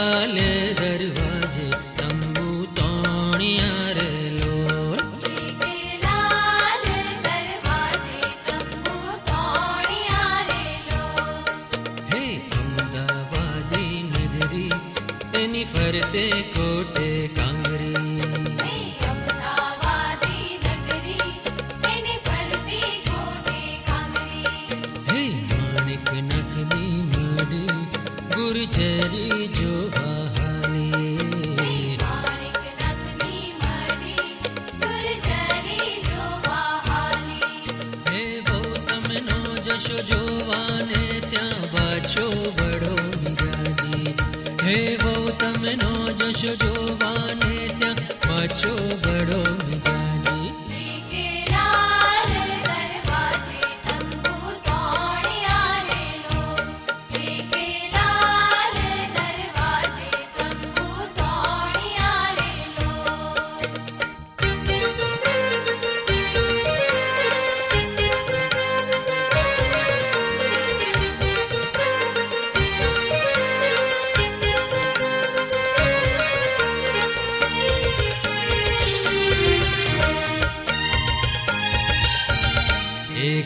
लाल दरवाजे तंबू तोणिया रे लोल। के लाल दरवाजे तंबू तोणिया रे लोल। हे अमदावादी नगरी एनी फरते कोटे कांगरी। अमदावादी नगरी एनी फरते कोटे कांगरी। हे माणिक नाथनी मड़ी गुरजरी जो बहाली। माणिक नाथनी मड़ी गुरजरी जो बहाली। हे वो तमनो जशो जोवाने त्या बाछो बड़ो मिजाजी। हे वो तमनो जशो जोवाने त्या बाछो बड़ो मिजाजी। के लाल दरवाजे तंबू तोणिया रे लोल। के लाल दरवाजे तंबू तोणिया रे लोल।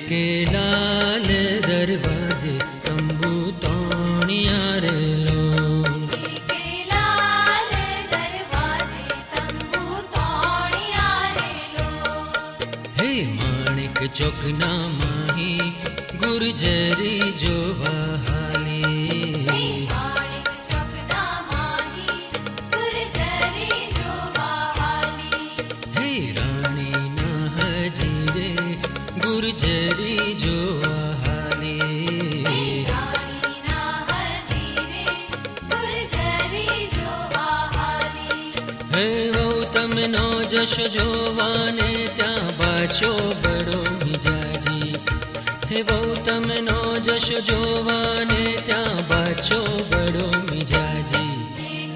के लाल दरवाजे तंबू तोणिया रे लोल। के लाल दरवाजे तंबू तोणिया रे लोल। हे माणिक चौकना माही गुरजरी जो बहाली। माणिक चौकना माही गुरजरी जो बहाली। हे रानी ना हजीरे गुरजरी जो बहाली। रानी ना हजीरे गुरजरी जो बहाली। हे वो तमनो जश जोवाने त्या बाछो बड़ो मिजाजी। हे वो तमनो जश जोवाने त्या बाछो बड़ो मिजाजी।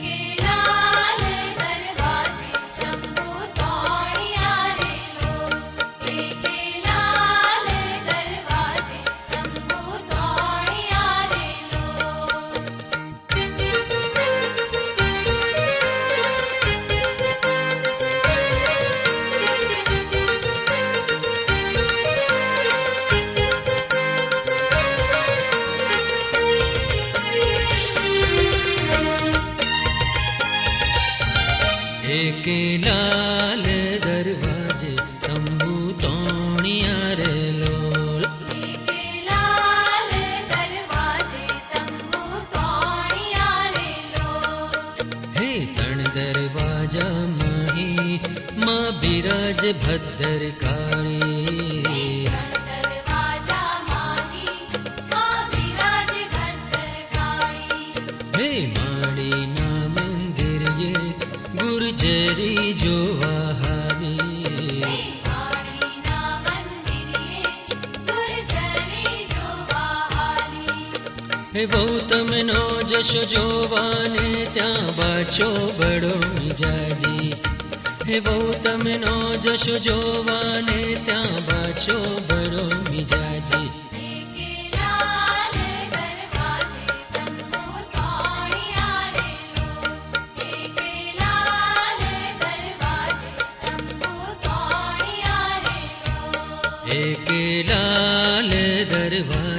के लाल दरवाजे तंबू तोणिया रे लोल। के लाल दरवाजे तंबू तोणिया रे लोल। के लाल दरवाजे तंबू तोणिया रे लोल। के लाल दरवाजे तंबू तोणिया रे लोल। हे तण दरवाजा माही माँ बिराज भद्र काली। दरवाजा माही मां विराज भद्रकाली। हे माड़ी ना मंदिर ये गुरजरी जो बहाली। माड़ी ना मंदिर ये गुरजरी जो बहाली। हे वो तमनो जश जोवाने त्या बाछो बड़ो मिजाजी। हे वो तमनो जश जोवाने त्या बाछो बड़ो मिजाजी। के लाल दरवाजे तंबू तोणिया रे लोल। के लाल दरवाजे तंबू तोणिया रे लोल। के लाल दरवाजे